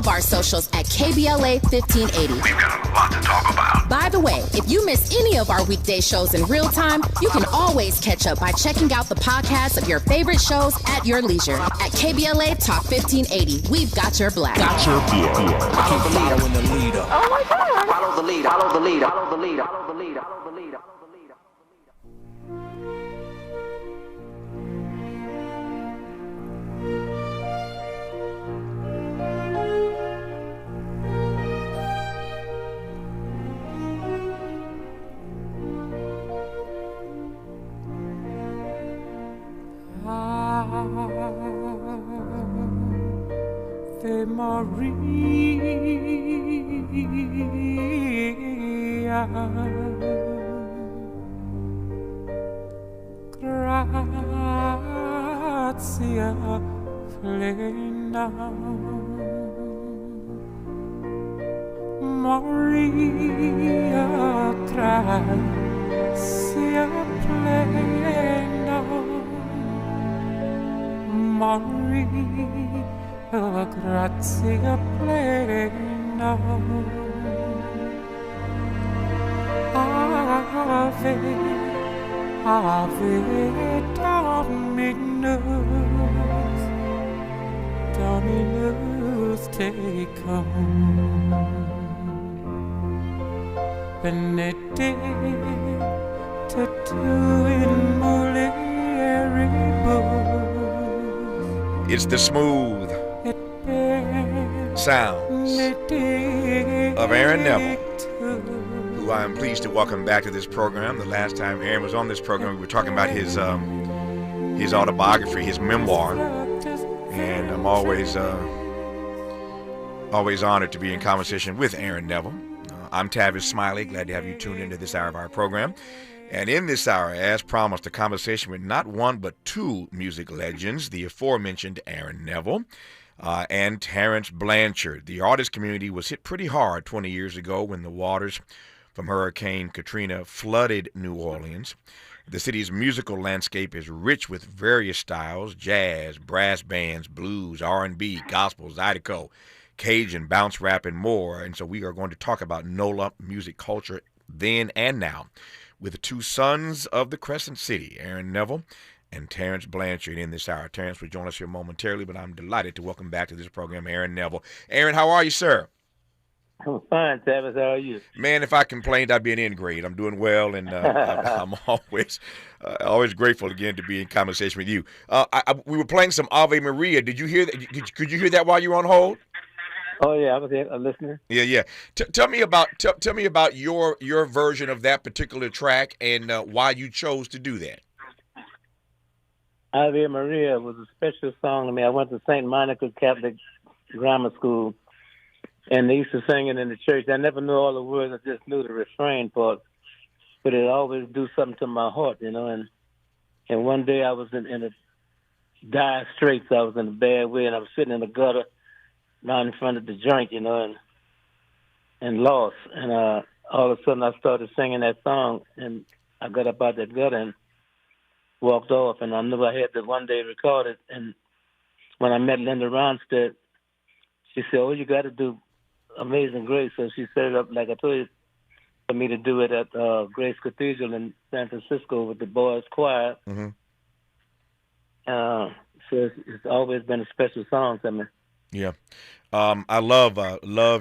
of our socials at KBLA 1580. We've got a lot to talk about. By the way, if you miss any of our weekday shows in real time, you can always catch up by checking out the podcast of your favorite shows at your leisure. At KBLA Talk 1580, we've got your black. Follow the leader when the leader. Oh my God. Follow the leader. Follow the leader. Follow the leader. Follow the leader. Follow the leader. Ave Maria, gratia plena, Maria, gratia plena, Maria, gratia plena, Ave, Ave Dominus, Dominus tecum, benedicta tu in mulieribus. It's the smooth sounds of Aaron Neville, who I am pleased to welcome back to this program. The last time Aaron was on this program, we were talking about his autobiography, his memoir, and I'm always honored to be in conversation with Aaron Neville. I'm Tavis, Smiley, glad to have you tuned into this hour of our program. And in this hour, as promised, a conversation with not one but two music legends, the aforementioned Aaron Neville and Terence Blanchard. The artist community was hit pretty hard 20 years ago when the waters from Hurricane Katrina flooded New Orleans. The city's musical landscape is rich with various styles: jazz, brass bands, blues, R&B, gospel, zydeco, Cajun, bounce rap, and more. And so we are going to talk about NOLA music culture then and now with the two sons of the Crescent City, Aaron Neville and Terence Blanchard, in this hour. Terence will join us here momentarily, but I'm delighted to welcome back to this program Aaron Neville. Aaron, how are you, sir? I'm fine, Tavis. How are you? Man, if I complained, I'd be an ingrate. I'm doing well, and I'm always grateful again to be in conversation with you. We were playing some Ave Maria. Did you hear that? Could you hear that while you were on hold? Oh yeah, I was a listener. Yeah. Tell me about your version of that particular track and why you chose to do that. Ave Maria was a special song to me. I went to St. Monica Catholic Grammar School, and they used to sing it in the church. I never knew all the words. I just knew the refrain part, but it always do something to my heart, you know. And one day I was in a dire straits. I was in a bad way, and I was sitting in the gutter down in front of the joint, you know, and lost. And all of a sudden I started singing that song, and I got up out that gutter and walked off. And I knew I had to one day record it. And when I met Linda Ronstadt, she said, "Oh, you got to do Amazing Grace." So she set it up, like I told you, for me to do it at Grace Cathedral in San Francisco with the boys' choir. Mm-hmm. So it's always been a special song to me. Yeah. I love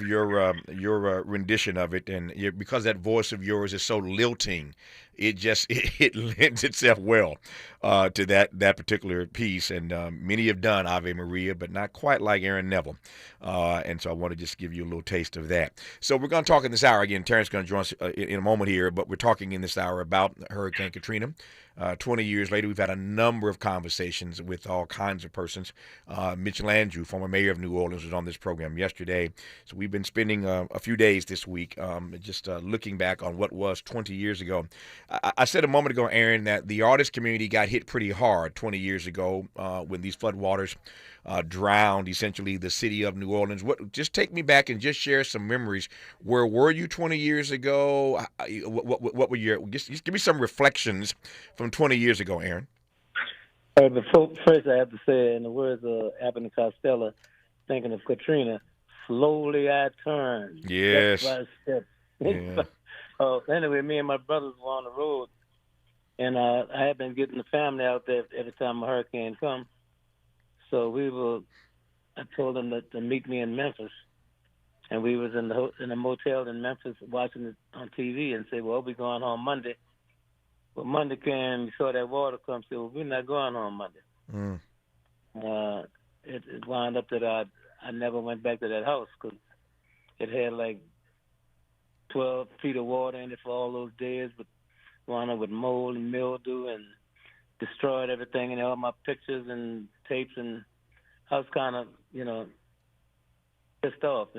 your rendition of it, and because that voice of yours is so lilting, it lends itself well to that particular piece. And many have done Ave Maria, but not quite like Aaron Neville. And so I want to just give you a little taste of that. So we're going to talk in this hour again. Terrence is going to join us in a moment here, but we're talking in this hour about Hurricane Katrina. 20 years later, we've had a number of conversations with all kinds of persons. Mitch Landrieu, former mayor of New Orleans, was on this program yesterday. So we've been spending a few days this week just looking back on what was 20 years ago. I said a moment ago, Aaron, that the artist community got hit pretty hard 20 years ago when these floodwaters drowned essentially the city of New Orleans. Just take me back and just share some memories. Where were you 20 years ago? What were your? Just give me some reflections from 20 years ago, Aaron. First, I have to say, in the words of Abbott and Costello, thinking of Katrina, slowly I turned. Yes. Step by step. Yeah. Anyway, me and my brothers were on the road, and I had been getting the family out there every time a hurricane come. So I told them to meet me in Memphis, and we was in a motel in Memphis watching it on TV, and said, well, we're going home Monday. Well, Monday came, we saw that water come, said, well, we're not going home Monday. It wound up that I never went back to that house because it had like 12 feet of water in it for all those days, but wound up with mold and mildew and destroyed everything, and all my pictures and tapes, and I was kind of, pissed off,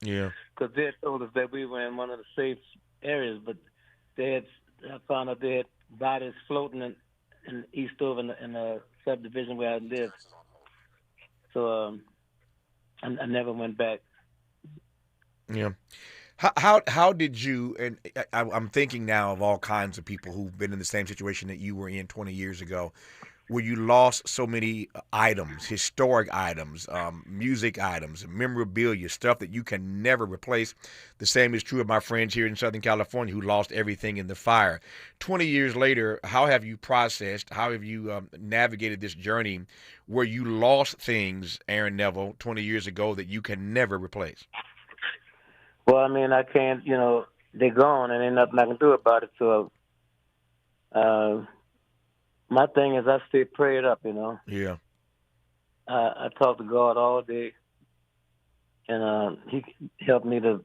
Yeah. Because they had told us that we were in one of the safe areas, but I found out they had bodies floating in Eastover in a subdivision where I lived. So I never went back. Yeah. How did you, and I'm thinking now of all kinds of people who've been in the same situation that you were in 20 years ago, where you lost so many items, historic items, music items, memorabilia, stuff that you can never replace. The same is true of my friends here in Southern California who lost everything in the fire. 20 years later, how have you processed, how have you navigated this journey where you lost things, Aaron Neville, 20 years ago that you can never replace? Well, I mean, I can't, they're gone and ain't nothing I can do about it. So my thing is I stay prayed up, Yeah. I talk to God all day, and he helped me to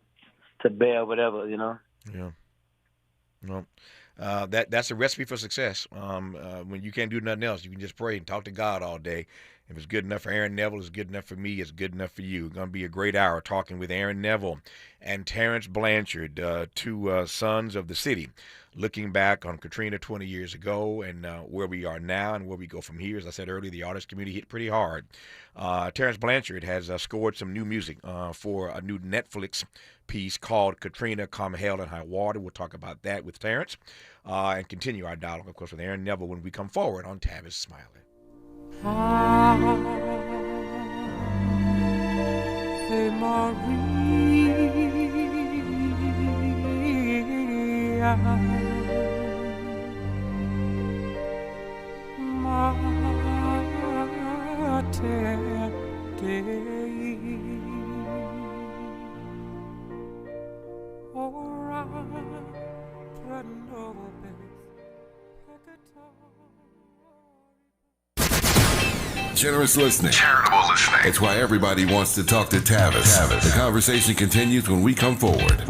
bear whatever, Yeah. Well, that's a recipe for success. When you can't do nothing else, you can just pray and talk to God all day. If it's good enough for Aaron Neville, it's good enough for me, it's good enough for you. It's going to be a great hour talking with Aaron Neville and Terence Blanchard, two sons of the city, looking back on Katrina 20 years ago and where we are now and where we go from here. As I said earlier, the artist community hit pretty hard. Terence Blanchard has scored some new music for a new Netflix piece called Katrina, Come Hell and High Water. We'll talk about that with Terence and continue our dialogue, of course, with Aaron Neville when we come forward on Tavis Smiley. Ave Maria, Mater Dei, ora pro nobis peccator. Generous listening. Charitable listening. It's why everybody wants to talk to Tavis. The conversation continues when we come forward.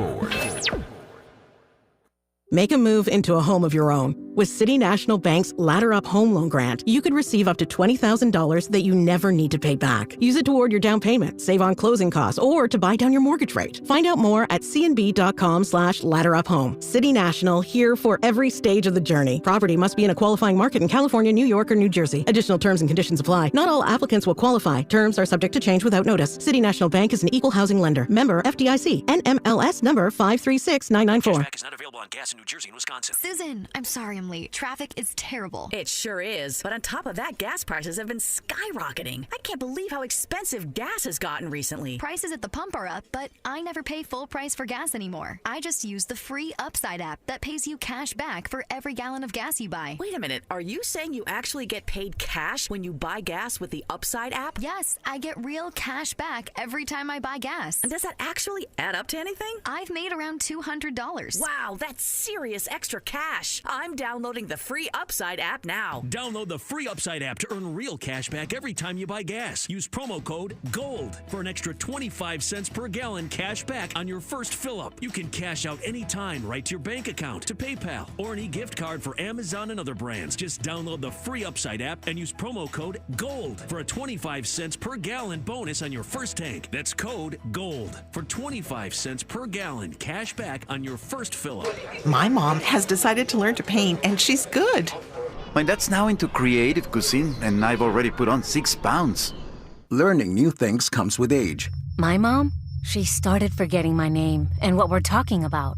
Make a move into a home of your own. With City National Bank's Ladder Up Home Loan Grant, you could receive up to $20,000 that you never need to pay back. Use it toward your down payment, save on closing costs, or to buy down your mortgage rate. Find out more at cnb.com/ladderuphome. City National, here for every stage of the journey. Property must be in a qualifying market in California, New York, or New Jersey. Additional terms and conditions apply. Not all applicants will qualify. Terms are subject to change without notice. City National Bank is an equal housing lender. Member FDIC. NMLS number 536994. Cashback is not available on gas in New Jersey and Wisconsin. Susan, I'm sorry I'm late. Traffic is terrible. It sure is. But on top of that, gas prices have been skyrocketing. I can't believe how expensive gas has gotten recently. Prices at the pump are up, but I never pay full price for gas anymore. I just use the free Upside app that pays you cash back for every gallon of gas you buy. Wait a minute. Are you saying you actually get paid cash when you buy gas with the Upside app? Yes, I get real cash back every time I buy gas. And does that actually add up to anything? I've made around $200. Wow, that's serious extra cash. I'm downloading the free Upside app now. Download the free Upside app to earn real cash back every time you buy gas. Use promo code GOLD for an extra 25 cents per gallon cash back on your first fill-up. You can cash out anytime right to your bank account, to PayPal, or any gift card for Amazon and other brands. Just download the free Upside app and use promo code GOLD for a 25 cents per gallon bonus on your first tank. That's code GOLD for 25 cents per gallon cash back on your first fill-up. My mom has decided to learn to paint, and she's good. My dad's now into creative cuisine, and I've already put on 6 pounds. Learning new things comes with age. My mom, she started forgetting my name and what we're talking about.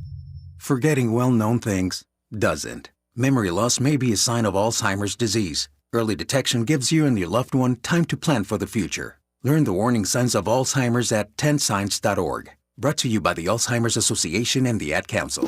Forgetting well-known things doesn't. Memory loss may be a sign of Alzheimer's disease. Early detection gives you and your loved one time to plan for the future. Learn the warning signs of Alzheimer's at 10signs.org. Brought to you by the Alzheimer's Association and the Ad Council.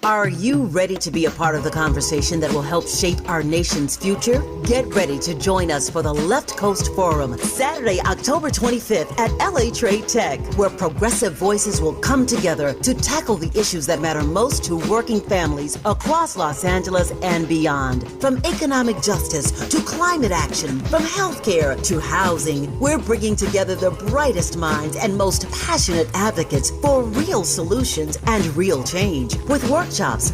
Are you ready to be a part of the conversation that will help shape our nation's future? Get ready to join us for the Left Coast Forum, Saturday, October 25th at LA Trade Tech, where progressive voices will come together to tackle the issues that matter most to working families across Los Angeles and beyond. From economic justice to climate action, from healthcare to housing, we're bringing together the brightest minds and most passionate advocates for real solutions and real change. With workshops,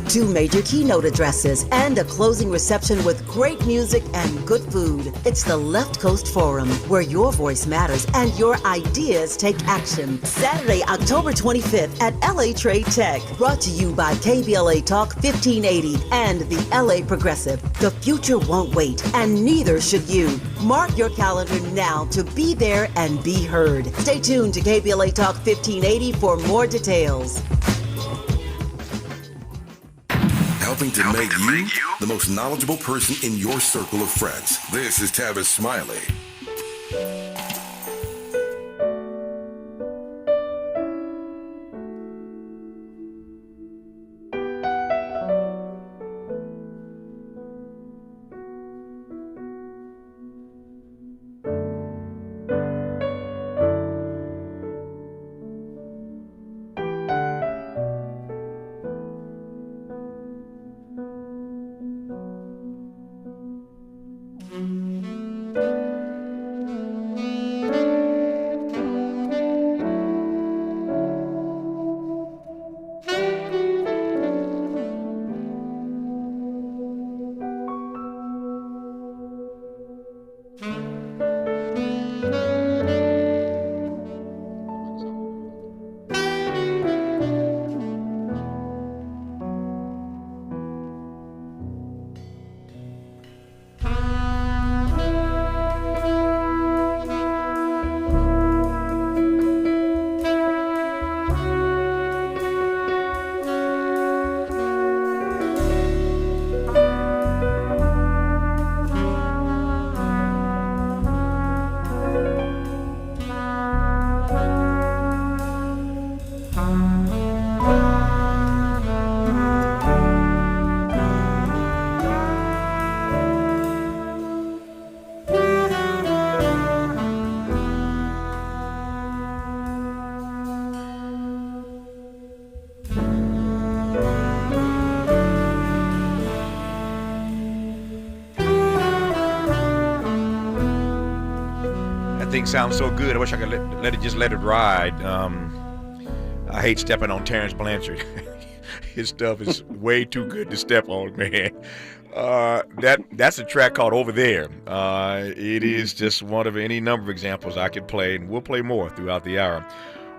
2 major keynote addresses, and a closing reception with great music and good food. It's the Left Coast Forum, where your voice matters and your ideas take action. Saturday, October 25th at LA Trade Tech. Brought to you by KBLA Talk 1580 and the LA Progressive. The future won't wait, and neither should you. Mark your calendar now to be there and be heard. Stay tuned to KBLA Talk 1580 for more details. Helping to make you the most knowledgeable person in your circle of friends. This is Tavis Smiley. Thing sounds so good. I wish I could let it ride. I hate stepping on Terence Blanchard. His stuff is way too good to step on, man. That's a track called Over There. It is just one of any number of examples I could play, and we'll play more throughout the hour,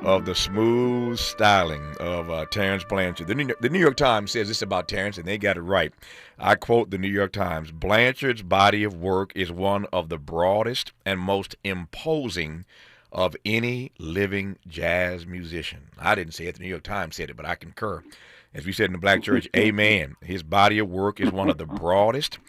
of the smooth styling of Terence Blanchard. The New York Times says this about Terence, and they got it right. I quote the New York Times: Blanchard's body of work is one of the broadest and most imposing of any living jazz musician. I didn't say it. The New York Times said it, but I concur. As we said in the Black Church, amen. His body of work is one of the broadest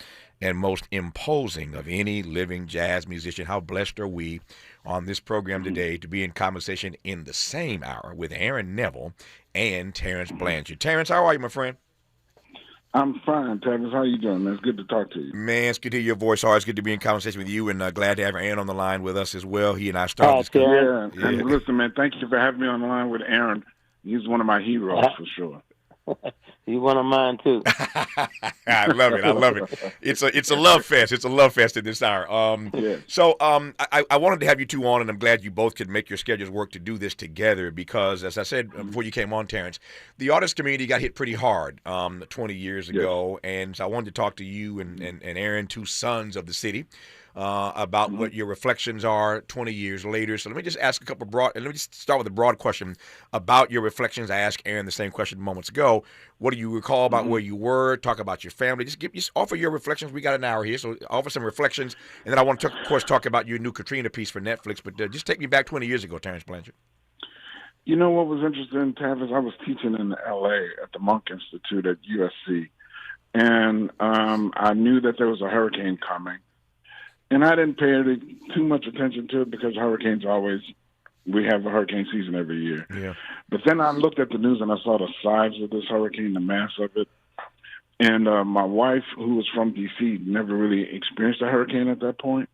and most imposing of any living jazz musician. How blessed are we on this program today to be in conversation in the same hour with Aaron Neville and Terence Blanchard. Terence, how are you, my friend? I'm fine, Tavis. How you doing, man? It's good to talk to you. Man, it's good to hear your voice. Always good to be in conversation with you, and glad to have Aaron on the line with us as well. He and I started this conversation. And listen, man, thank you for having me on the line with Aaron. He's one of my heroes for sure. He's one of mine too. I love it. I love it. It's a love fest. It's a love fest at this hour. So I wanted to have you two on, and I'm glad you both could make your schedules work to do this together because, as I said before you came on, Terence, the artist community got hit pretty hard 20 years ago, and so I wanted to talk to you and Aaron, two sons of the city, about what your reflections are 20 years later. So let me just ask a couple let me just start with a broad question about your reflections. I asked Aaron the same question moments ago. What do you recall about where you were? Talk about your family. Just offer your reflections. We got an hour here, so offer some reflections. And then I want to, of course, talk about your new Katrina piece for Netflix. But just take me back 20 years ago, Terence Blanchard. You know what was interesting, Tavis? I was teaching in L.A. at the Monk Institute at USC. And I knew that there was a hurricane coming. And I didn't pay too much attention to it because hurricanes we have a hurricane season every year. Yeah. But then I looked at the news and I saw the size of this hurricane, the mass of it. And my wife, who was from D.C., never really experienced a hurricane at that point,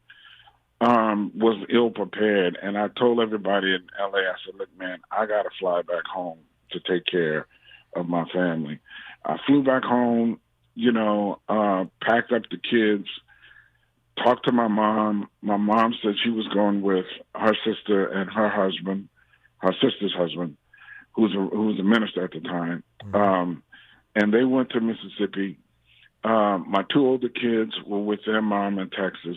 was ill prepared. And I told everybody in L.A., I said, look, man, I got to fly back home to take care of my family. I flew back home, packed up the kids, talked to my mom. My mom said she was going with her sister and her husband, her sister's husband, who was a minister at the time. And they went to Mississippi. My 2 older kids were with their mom in Texas.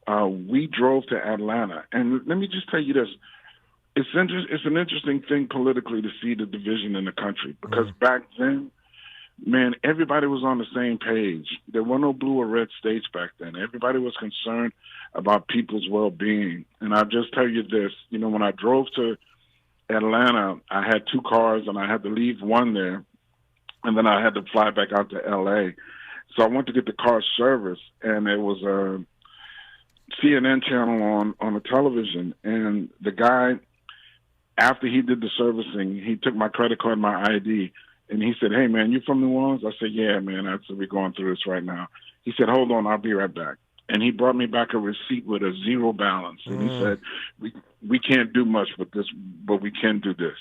We drove to Atlanta. And let me just tell you this. It's an interesting thing politically to see the division in the country because back then, man, everybody was on the same page. There were no blue or red states back then. Everybody was concerned about people's well-being. And I'll just tell you this, when I drove to Atlanta, I had 2 cars and I had to leave one there. And then I had to fly back out to L.A. So I went to get the car serviced, and it was a CNN channel on the television. And the guy, after he did the servicing, he took my credit card, my ID, and he said, hey, man, you from New Orleans? I said, yeah, man. I said, we're going through this right now. He said, hold on, I'll be right back. And he brought me back a receipt with a 0 balance. And he said, we can't do much with this, but we can do this,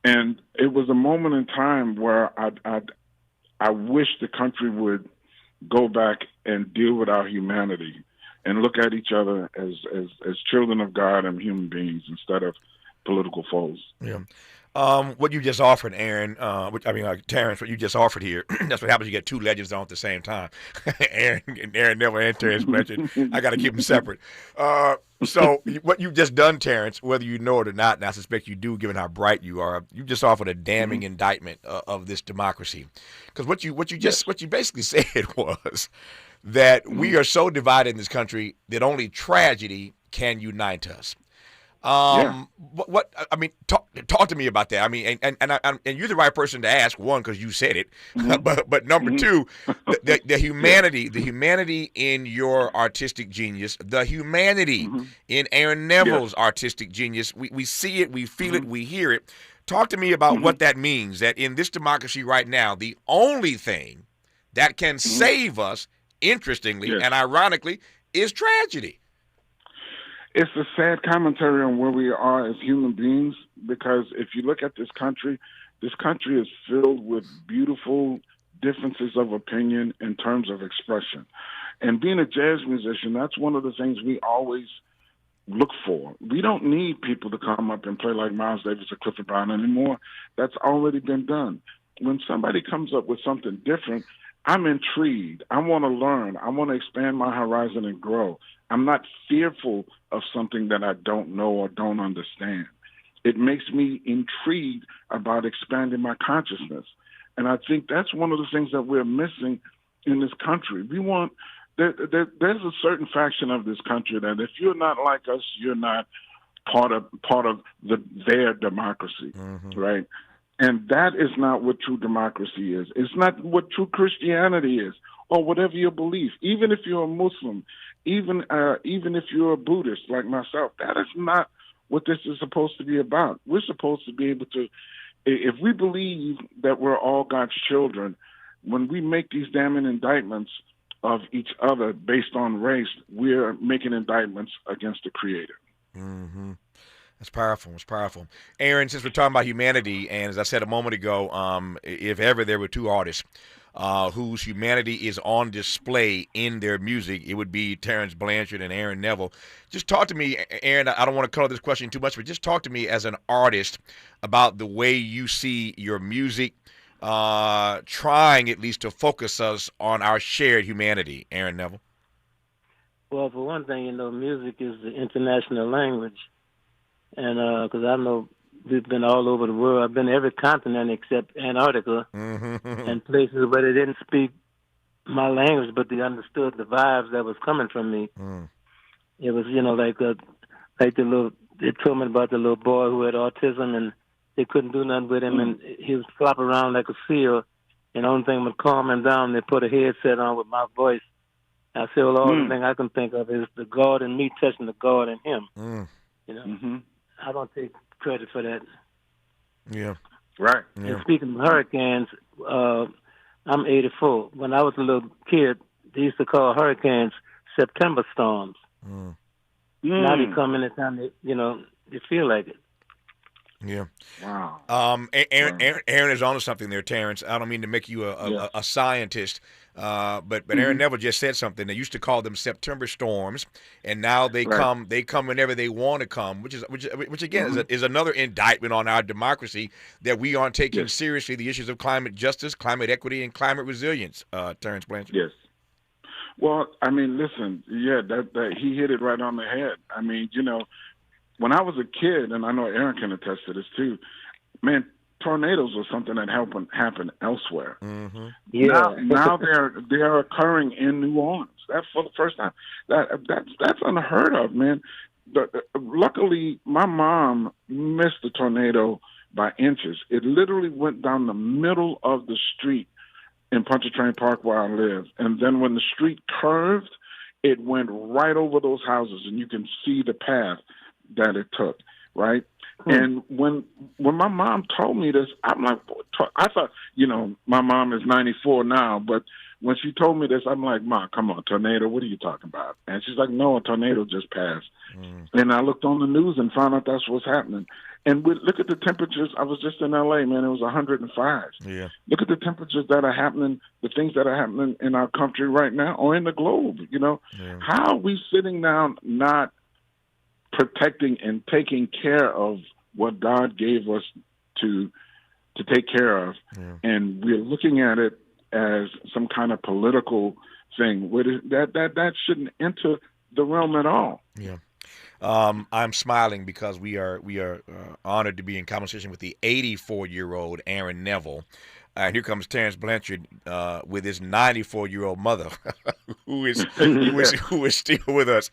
And it was a moment in time where I wish the country would go back and deal with our humanity and look at each other as children of God and human beings instead of political foes. Yeah. What you just offered, Aaron, Terrence, what you just offered here, that's what happens. You get 2 legends on at the same time. Aaron Neville and Terence Blanchard. I got to keep them separate. So what you've just done, Terrence, whether you know it or not, and I suspect you do, given how bright you are, you just offered a damning indictment of this democracy. Because what you basically said was that we are so divided in this country that only tragedy can unite us. Talk to me about that. I mean, and you're the right person to ask, one, because you said it, but number 2, the humanity in your artistic genius, the humanity in Aaron Neville's artistic genius. We see it, we feel it, we hear it. Talk to me about what that means, that in this democracy right now, the only thing that can save us, interestingly and ironically, is tragedy. It's a sad commentary on where we are as human beings, because if you look at this country is filled with beautiful differences of opinion in terms of expression. And being a jazz musician, that's one of the things we always look for. We don't need people to come up and play like Miles Davis or Clifford Brown anymore. That's already been done. When somebody comes up with something different, I'm intrigued. I want to learn. I want to expand my horizon and grow. I'm not fearful of something that I don't know or don't understand. It makes me intrigued about expanding my consciousness. And I think that's one of the things that we're missing in this country. There's a certain faction of this country that if you're not like us, you're not part of their democracy, right? And that is not what true democracy is. It's not what true Christianity is, or whatever your belief. Even if you're a Muslim, even if you're a Buddhist like myself, that is not what this is supposed to be about. We're supposed to be able to, if we believe that we're all God's children, when we make these damning indictments of each other based on race, we're making indictments against the Creator. That's powerful. It's powerful. Aaron, since we're talking about humanity, and as I said a moment ago, if ever there were 2 artists whose humanity is on display in their music, it would be Terence Blanchard and Aaron Neville. Just talk to me, Aaron, I don't want to color this question too much, but just talk to me as an artist about the way you see your music trying at least to focus us on our shared humanity. Aaron Neville. Well, for one thing, music is the international language. And because I know we've been all over the world. I've been to every continent except Antarctica and places where they didn't speak my language, but they understood the vibes that was coming from me. It was, like they told me about the little boy who had autism and they couldn't do nothing with him, and he was flopping around like a seal, and the only thing would calm him down, they put a headset on with my voice, I say, well, all the thing I can think of is the God in me touching the God in him. You know, I don't take credit for that. Yeah. Right. And speaking of hurricanes, I'm 84. When I was a little kid, they used to call hurricanes September storms. Now they come in the time they feel like it. Yeah. Wow. Aaron is onto something there, Terrence. I don't mean to make you a scientist, but Aaron Neville just said something. They used to call them September storms, and now they come whenever they want to come, which again is another indictment on our democracy, that we aren't taking seriously the issues of climate justice, climate equity, and climate resilience. Terence Blanchard. Yes. Well, I mean, listen, that he hit it right on the head. I mean, when I was a kid, and I know Aaron can attest to this too, man, tornadoes was something that happened elsewhere. Now they're occurring in New Orleans. That's for the first time. That's unheard of, man. Luckily, my mom missed the tornado by inches. It literally went down the middle of the street in Pontchartrain Park where I live, and then when the street curved, it went right over those houses, and you can see the path that it took, right? And when my mom told me this, I'm like, I thought, my mom is 94 now, but when she told me this, I'm like, Ma, come on, tornado, what are you talking about? And she's like, no, a tornado just passed. And I looked on the news and found out that's what's happening. And look at the temperatures. I was just in L.A., man. It was 105. Yeah. Look at the temperatures that are happening, the things that are happening in our country right now or in the globe, How are we sitting down not protecting and taking care of what God gave us to take care of? And we're looking at it as some kind of political thing. That shouldn't enter the realm at all. Yeah. I'm smiling because we are honored to be in conversation with the 84-year-old Aaron Neville. And here comes Terence Blanchard with his 94-year-old mother, who is still with us.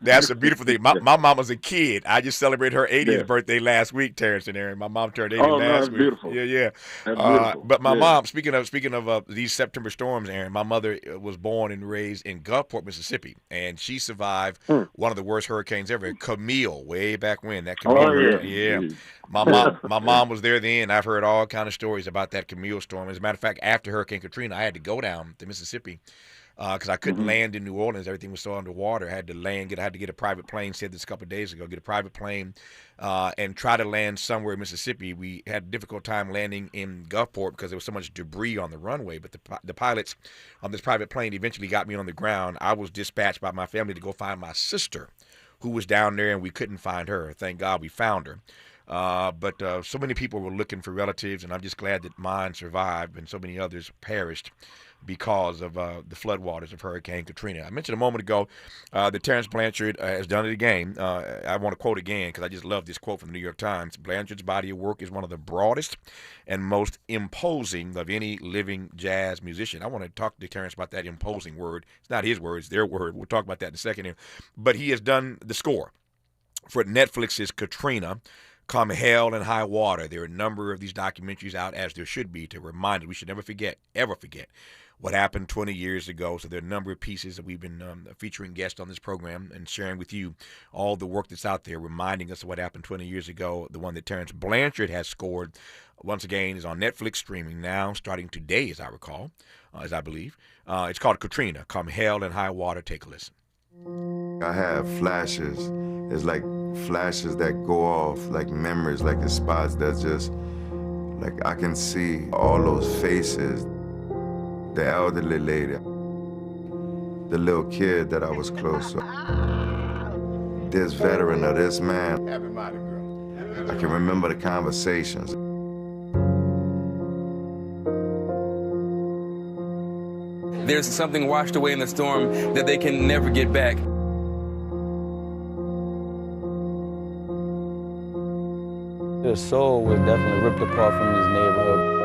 That's a beautiful thing. My mom was a kid. I just celebrated her 80th birthday last week, Terence and Aaron. My mom turned 80 last week. Beautiful. Yeah. That's beautiful. But my mom, speaking of these September storms, Aaron, my mother was born and raised in Gulfport, Mississippi, and she survived one of the worst hurricanes ever, Camille, way back when. That Camille, My mom was there then. I've heard all kind of stories about that Camille storm. As a matter of fact, after Hurricane Katrina, I had to go down to Mississippi because I couldn't land in New Orleans. Everything was so underwater. I had to get a private plane. Said this a couple of days ago. Get a private plane and try to land somewhere in Mississippi. We had a difficult time landing in Gulfport because there was so much debris on the runway. But the pilots on this private plane eventually got me on the ground. I was dispatched by my family to go find my sister, who was down there, and we couldn't find her. Thank God we found her. But so many people were looking for relatives, and I'm just glad that mine survived and so many others perished because of the floodwaters of Hurricane Katrina. I mentioned a moment ago that Terence Blanchard has done it again. I want to quote again because I just love this quote from the New York Times. Blanchard's body of work is one of the broadest and most imposing of any living jazz musician. I want to talk to Terence about that imposing word. It's not his word, it's their word. We'll talk about that in a second here. But he has done the score for Netflix's Katrina, Come Hell and High Water. There are a number of these documentaries out, as there should be, to remind us we should never forget, ever forget, what happened 20 years ago. So there are a number of pieces that we've been featuring guests on this program and sharing with you all the work that's out there, reminding us of what happened 20 years ago. The one that Terence Blanchard has scored, once again, is on Netflix streaming now, starting today, as I recall, as I believe. It's called Katrina, Come Hell and High Water. Take a listen. I have flashes. It's like flashes that go off, like memories, like the spots that just, like I can see all those faces. The elderly lady, the little kid that I was close to, this veteran or this man. I can remember the conversations. There's something washed away in the storm that they can never get back. The soul was definitely ripped apart from this neighborhood.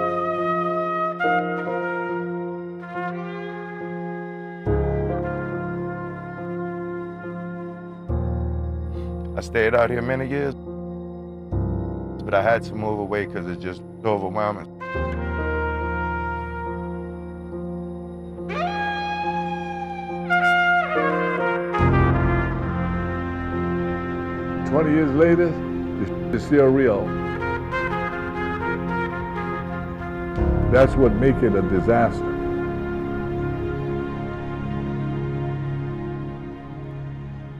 I stayed out here many years, but I had to move away because it's just overwhelming. 20 years later, it's still real. That's what makes it a disaster.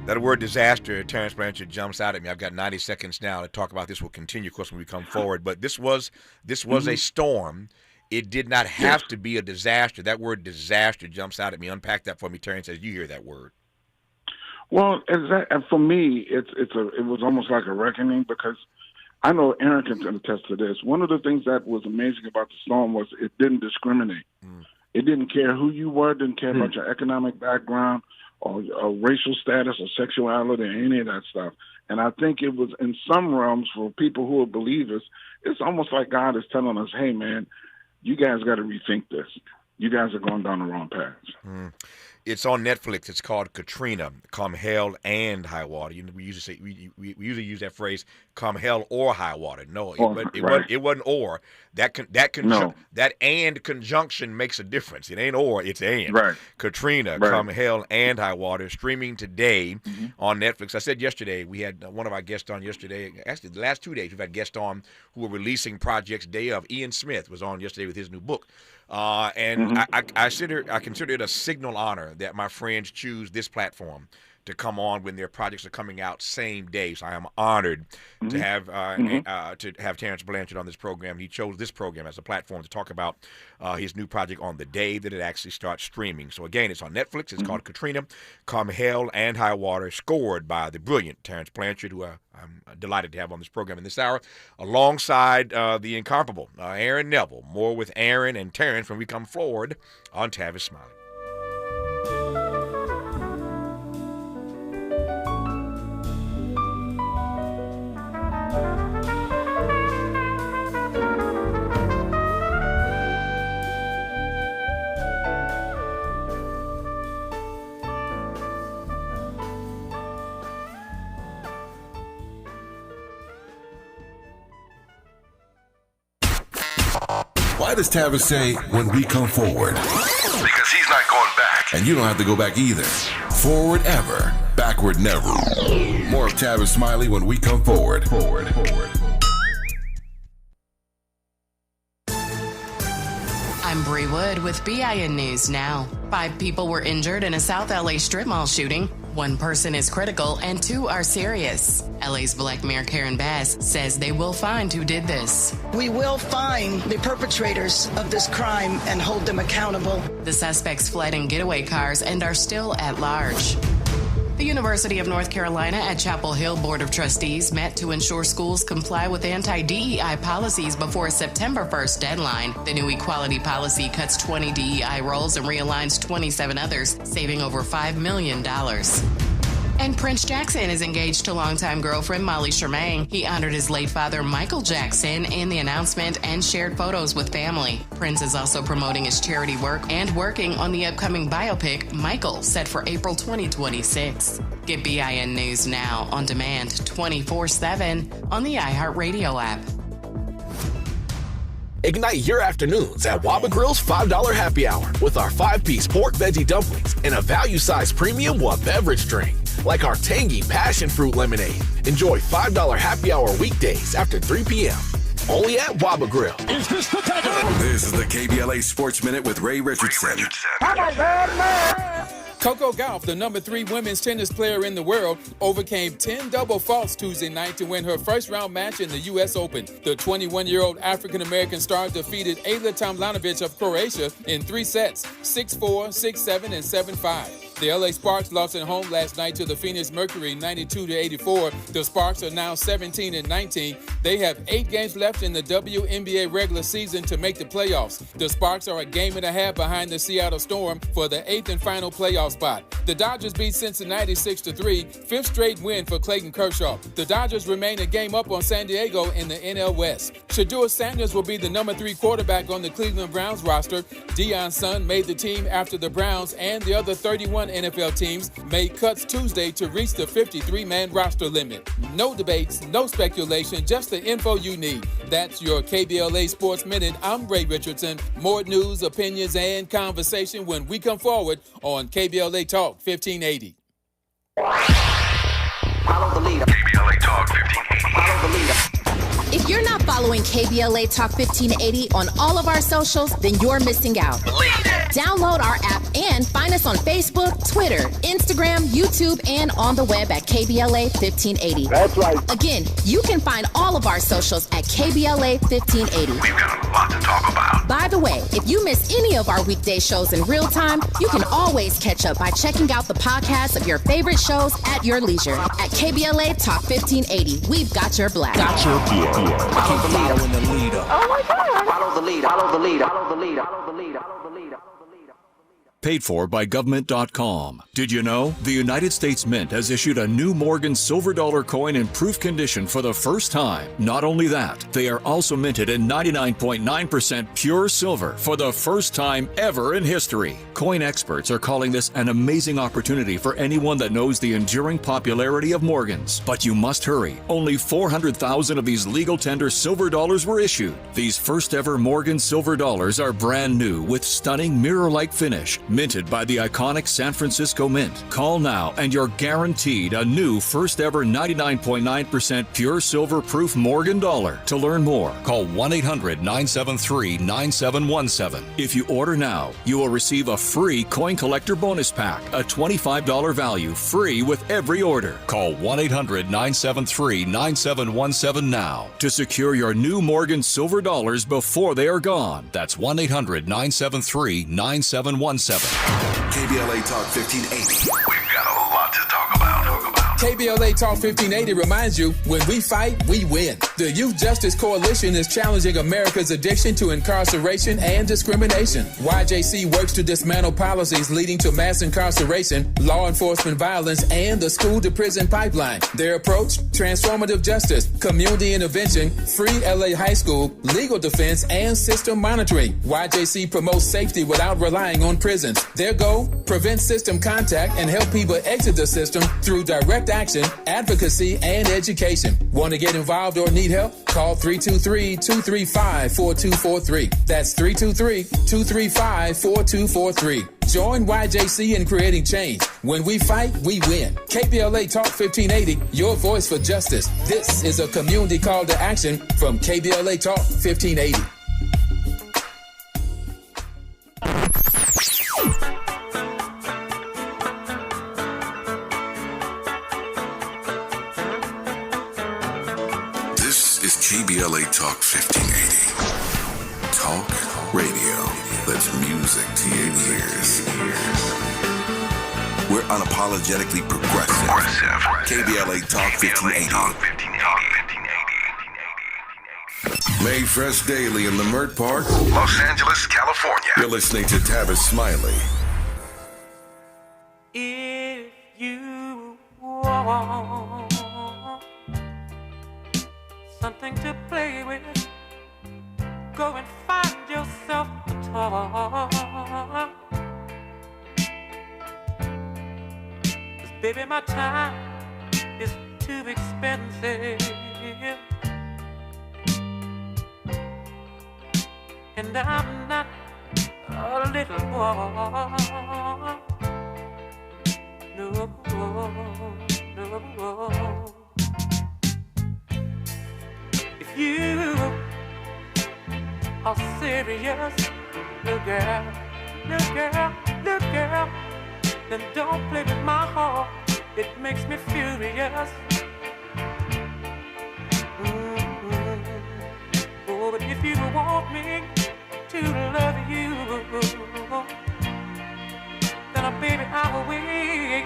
That word disaster, Terence Blanchard, jumps out at me. I've got 90 seconds now to talk about this. We'll continue, of course, when we come forward. But this was a storm. It did not have to be a disaster. That word disaster jumps out at me. Unpack that for me, Terence, as you hear that word. Well, and for me, it was almost like a reckoning, because I know Aaron can attest to this. One of the things that was amazing about the storm was it didn't discriminate. It didn't care who you were, didn't care about your economic background or racial status or sexuality or any of that stuff. And I think it was, in some realms, for people who are believers, it's almost like God is telling us, hey, man, you guys got to rethink this. You guys are going down the wrong path. It's on Netflix. It's called Katrina, Come Hell and High Water. We usually say we usually use that phrase, come hell or high water. No, it wasn't or. That and conjunction makes a difference. It ain't or, it's and. Right. Katrina, Come Hell and High Water, streaming today on Netflix. I said yesterday, we had one of our guests on yesterday. Actually, the last 2 days, we've had guests on who were releasing projects day of. Ian Smith was on yesterday with his new book. I consider it a signal honor that my friends choose this platform to come on when their projects are coming out same day. So I am honored to have Terence Blanchard on this program. He chose this program as a platform to talk about his new project on the day that it actually starts streaming. So again, it's on Netflix. It's called Katrina, Come Hell and High Water, scored by the brilliant Terence Blanchard, who I'm delighted to have on this program in this hour, alongside the incomparable Aaron Neville. More with Aaron and Terence when we come forward on Tavis Smiley. Why does Tavis say, when we come forward? Because he's not going back. And you don't have to go back either. Forward ever, backward never. More of Tavis Smiley when we come forward. I'm Bree Wood with BIN News Now. 5 people were injured in a South LA strip mall shooting. 1 person is critical and 2 are serious. LA's Black Mayor Karen Bass says they will find who did this. We will find the perpetrators of this crime and hold them accountable. The suspects fled in getaway cars and are still at large. The University of North Carolina at Chapel Hill Board of Trustees met to ensure schools comply with anti-DEI policies before a September 1st deadline. The new equality policy cuts 20 DEI roles and realigns 27 others, saving over $5 million. And Prince Jackson is engaged to longtime girlfriend Molly Shermaine. He honored his late father, Michael Jackson, in the announcement and shared photos with family. Prince is also promoting his charity work and working on the upcoming biopic, Michael, set for April 2026. Get BIN News Now on demand 24/7 on the iHeartRadio app. Ignite your afternoons at Waba Grill's $5 happy hour with our 5-piece pork veggie dumplings and a value-sized premium beverage drink, like our tangy passion fruit lemonade. Enjoy $5 happy hour weekdays after 3 p.m. Only at Waba Grill. Is this the time? This is the KBLA Sports Minute with Ray Richardson. Coco Gauff, the number 3 women's tennis player in the world, overcame 10 double faults Tuesday night to win her first-round match in the U.S. Open. The 21-year-old African-American star defeated Ayla Tomljanovic of Croatia in 3 sets, 6-4, 6-7, and 7-5. The LA Sparks lost at home last night to the Phoenix Mercury 92-84. The Sparks are now 17-19. They have 8 games left in the WNBA regular season to make the playoffs. The Sparks are a game and a half behind the Seattle Storm for the 8th and final playoff spot. The Dodgers beat Cincinnati 6-3, 5th straight win for Clayton Kershaw. The Dodgers remain a game up on San Diego in the NL West. Shedeur Sanders will be the number 3 quarterback on the Cleveland Browns roster. Deion's son made the team after the Browns and the other 31 NFL teams made cuts Tuesday to reach the 53-man roster limit. No debates, no speculation, just the info you need. That's your KBLA Sports Minute. I'm Ray Richardson. More news, opinions, and conversation when we come forward on KBLA Talk 1580. Follow the leader. KBLA Talk Talk 1580. Follow the leader. If you're not following KBLA Talk 1580 on all of our socials, then you're missing out. Download our app and find us on Facebook, Twitter, Instagram, YouTube, and on the web at KBLA 1580. That's right. Again, you can find all of our socials at KBLA 1580. We've got a lot to talk about. By the way, if you miss any of our weekday shows in real time, you can always catch up by checking out the podcasts of your favorite shows at your leisure. At KBLA Talk 1580, we've got your black. Got your black. Keep following the leader. Oh my God. Follow the leader. Follow the leader. Follow the leader. Follow the leader. Follow the leader. Paid for by government.com. Did you know the United States Mint has issued a new Morgan silver dollar coin in proof condition for the first time? Not only that, they are also minted in 99.9% pure silver for the first time ever in history. Coin experts are calling this an amazing opportunity for anyone that knows the enduring popularity of Morgans. But you must hurry. Only 400,000 of these legal tender silver dollars were issued. These first ever Morgan silver dollars are brand new with stunning mirror-like finish, minted by the iconic San Francisco Mint. Call now and you're guaranteed a new first ever 99.9% pure silver proof Morgan dollar. To learn more, call 1-800-973-9717. If you order now, you will receive a free coin collector bonus pack, a $25 value, free with every order. Call 1-800-973-9717 now to secure your new Morgan silver dollars before they are gone. That's 1-800-973-9717. KBLA Talk 1580. We've got a lot to talk about. KBLA Talk 1580 reminds you, when we fight, we win. The Youth Justice Coalition is challenging America's addiction to incarceration and discrimination. YJC works to dismantle policies leading to mass incarceration, law enforcement violence, and the school-to-prison pipeline. Their approach, transformative justice, community intervention, free LA high school, legal defense, and system monitoring. YJC promotes safety without relying on prisons. Their goal, prevent system contact and help people exit the system through direct action, advocacy, and education. Want to get involved or need help? Call 323-235-4243. That's 323-235-4243. Join YJC in creating change. When we fight, we win. KBLA Talk 1580, your voice for justice. This is a community call to action from KBLA Talk 1580. KBLA Talk 1580. Talk radio that's music to your ears. We're unapologetically progressive. KBLA Talk 1580. Made fresh daily in Leimert Park, Los Angeles, California. You're listening to Tavis Smiley. If you want something to play with, go and find yourself a toy. 'Cause baby, my time is too expensive, and I'm not a little boy. No, no. If you are serious, look girl, then don't play with my heart. It makes me furious. Oh, but if you want me to love you, then baby, I will wait.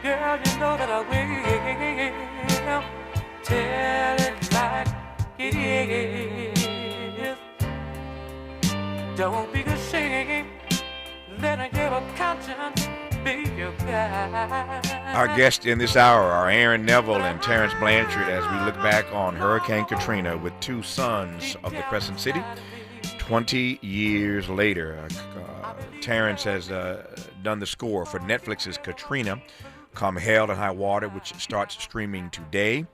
Girl, you know that I will. Tell it like it is. Don't be ashamed. Let your conscience be your guide. Our guests in this hour are Aaron Neville and Terence Blanchard as we look back on Hurricane Katrina with two sons of the Crescent City. 20 years later, Terence has done the score for Netflix's Katrina, Come Hell and High Water, which starts streaming today.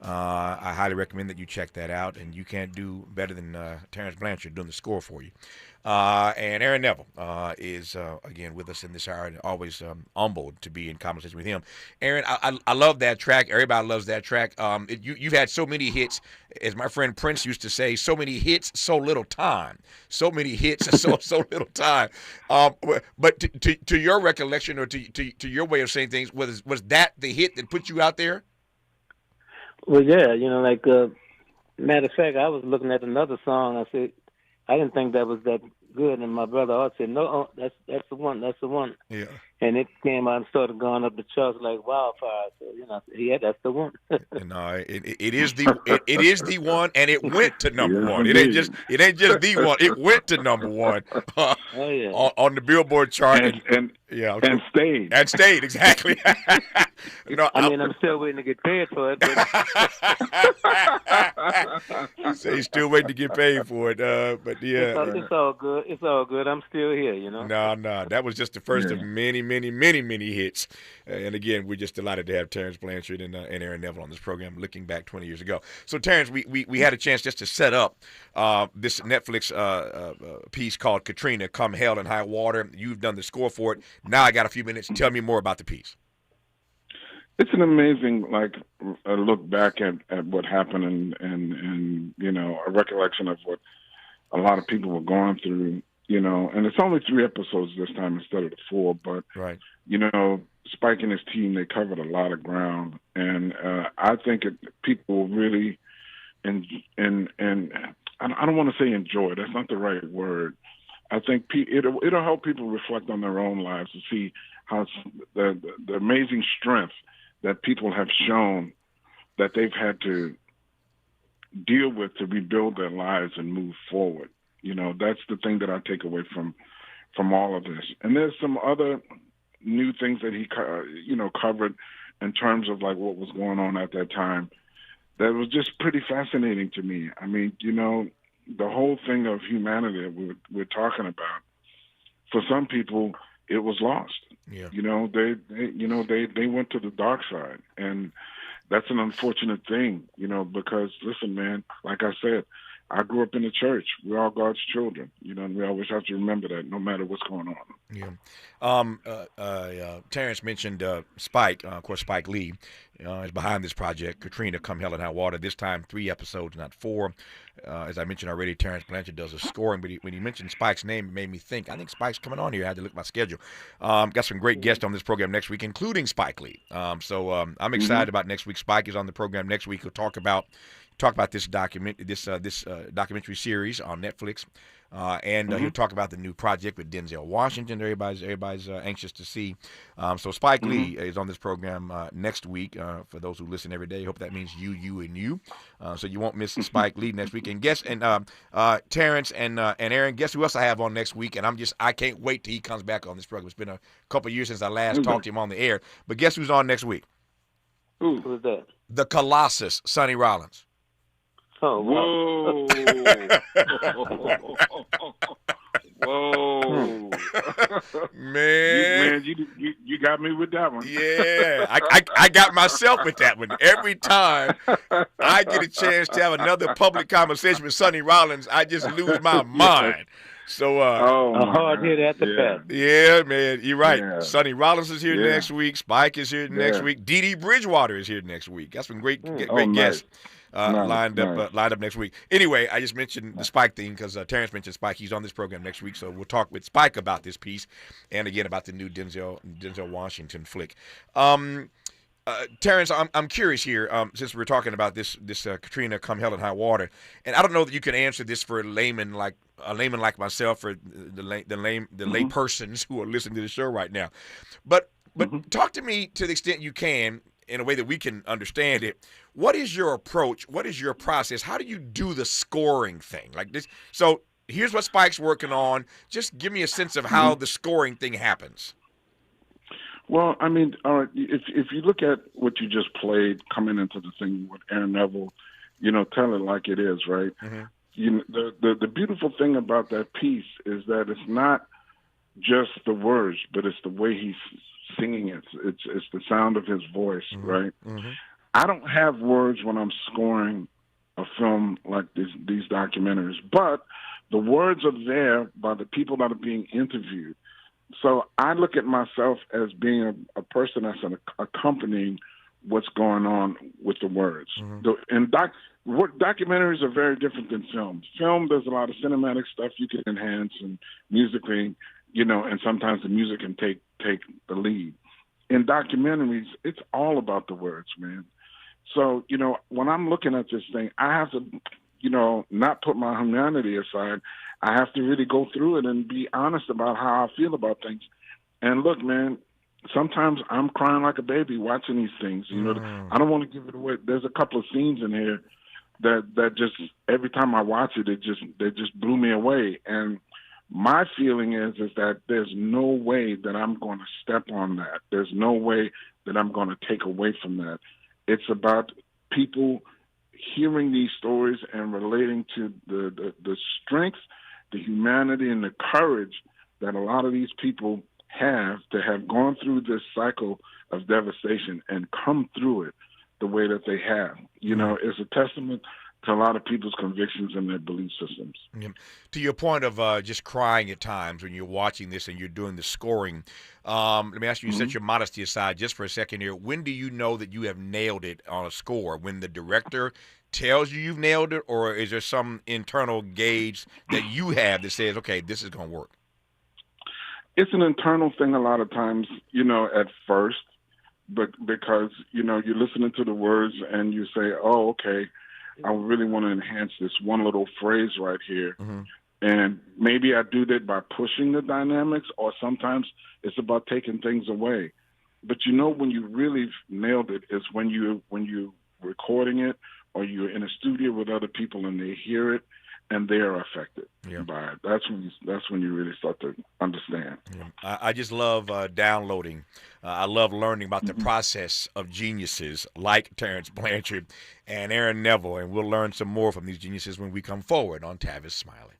I highly recommend that you check that out, and you can't do better than Terence Blanchard doing the score for you. And Aaron Neville is, again, with us in this hour, and always humbled to be in conversation with him. Aaron, I love that track. Everybody loves that track. You've had so many hits. As my friend Prince used to say, so many hits, so little time. So many hits, so little time. But to your recollection, or to your way of saying things, was that the hit that put you out there? Well, yeah, like, matter of fact, I was looking at another song. I said, I didn't think that was that good, and my brother Art said, no, that's the one, that's the one. Yeah. And it came out and started going up the charts like wildfire. So, yeah, that's the one. No, it is the one, and it went to number one. It ain't just the one. It went to number one on the Billboard chart, and stayed exactly. I'm still waiting to get paid for it. So he's still waiting to get paid for it, but yeah, it's all good. It's all good. I'm still here. No, that was just the first of many hits. And again, we're just delighted to have Terence Blanchard and Aaron Neville on this program, looking back 20 years ago. So, Terence, we had a chance just to set up this Netflix piece called Katrina, Come Hell and High Water. You've done the score for it. Now I got a few minutes. Tell me more about the piece. It's an amazing, a look back at what happened and a recollection of what a lot of people were going through. And it's only 3 episodes this time instead of the 4, but, right. Spike and his team, they covered a lot of ground. And I think people really, and I don't want to say enjoy, that's not the right word. I think it'll help people reflect on their own lives to see how the amazing strength that people have shown that they've had to deal with to rebuild their lives and move forward. That's the thing that I take away from all of this. And there's some other new things that he, covered in terms of what was going on at that time that was just pretty fascinating to me. I mean, the whole thing of humanity that we're talking about, for some people, it was lost. Yeah. They went to the dark side, and that's an unfortunate thing, because listen, man, like I said, I grew up in the church. We're all God's children, and we always have to remember that no matter what's going on. Yeah. Terence mentioned Spike. Of course, Spike Lee is behind this project, Katrina, Come Hell and High Water. This time, 3 episodes, not 4. As I mentioned already, Terence Blanchard does the scoring, but when he mentioned Spike's name, it made me think, I think Spike's coming on here. I had to look at my schedule. Got some great guests on this program next week, including Spike Lee. So I'm excited about next week. Spike is on the program next week. He'll talk about this documentary series on Netflix, and he'll talk about the new project with Denzel Washington. Everybody's anxious to see. So Spike Lee is on this program next week. For those who listen every day, I hope that means you, and you. So you won't miss Spike Lee next week. And Terence and Aaron, guess who else I have on next week? And I can't wait till he comes back on this program. It's been a couple of years since I last talked to him on the air. But guess who's on next week? Who's that? The Colossus, Sonny Rollins. Oh, whoa. Whoa. Man. You got me with that one. Yeah. I got myself with that one. Every time I get a chance to have another public conversation with Sonny Rollins, I just lose my mind. So, a hard hit at the pad. Yeah, man, you're right. Yeah. Sonny Rollins is here next week. Spike is here next week. Dee Bridgewater is here next week. Got some great guests. Lined up next week. Anyway, I just mentioned the Spike thing because Terence mentioned Spike. He's on this program next week, so we'll talk with Spike about this piece and again about the new Denzel Washington flick. Terence, I'm curious here, since we're talking about this Katrina, Come Hell and High Water, and I don't know that you can answer this for a layman like myself or the lay persons who are listening to the show right now, but talk to me to the extent you can in a way that we can understand it. What is your approach? What is your process? How do you do the scoring thing like this? So here's what Spike's working on. Just give me a sense of how the scoring thing happens. Well, I mean, if you look at what you just played coming into the thing with Aaron Neville, tell it like it is, right? The beautiful thing about that piece is that it's not just the words, but it's the way he's singing it. It's the sound of his voice, right? I don't have words when I'm scoring a film like these documentaries, but the words are there by the people that are being interviewed. So I look at myself as being a person that's accompanying what's going on with the words. Documentaries are very different than films. Film, there's a lot of cinematic stuff you can enhance and musically, and sometimes the music can take the lead. In documentaries, it's all about the words, man. So, when I'm looking at this thing, I have to, not put my humanity aside. I have to really go through it and be honest about how I feel about things. And look, man, sometimes I'm crying like a baby watching these things. I don't want to give it away. There's a couple of scenes in here that just, every time I watch it, they just blew me away. And my feeling is that there's no way that I'm going to step on that. There's no way that I'm going to take away from that. It's about people hearing these stories and relating to the strength, the humanity, and the courage that a lot of these people have to have gone through this cycle of devastation and come through it the way that they have. It's a testament to a lot of people's convictions and their belief systems. Yeah. To your point of just crying at times when you're watching this and you're doing the scoring, let me ask you, set your modesty aside just for a second here. When do you know that you have nailed it on a score? When the director tells you you've nailed it, or is there some internal gauge that you have that says, okay, this is going to work? It's an internal thing a lot of times, at first, but because, you're listening to the words and you say, oh, okay, I really want to enhance this one little phrase right here. And maybe I do that by pushing the dynamics, or sometimes it's about taking things away. But when you really nailed it is when you're recording it, or you're in a studio with other people and they hear it and they are affected by it. That's when you really start to understand. I just love downloading. I love learning about the process of geniuses like Terence Blanchard and Aaron Neville, and we'll learn some more from these geniuses when we come forward on Tavis Smiley.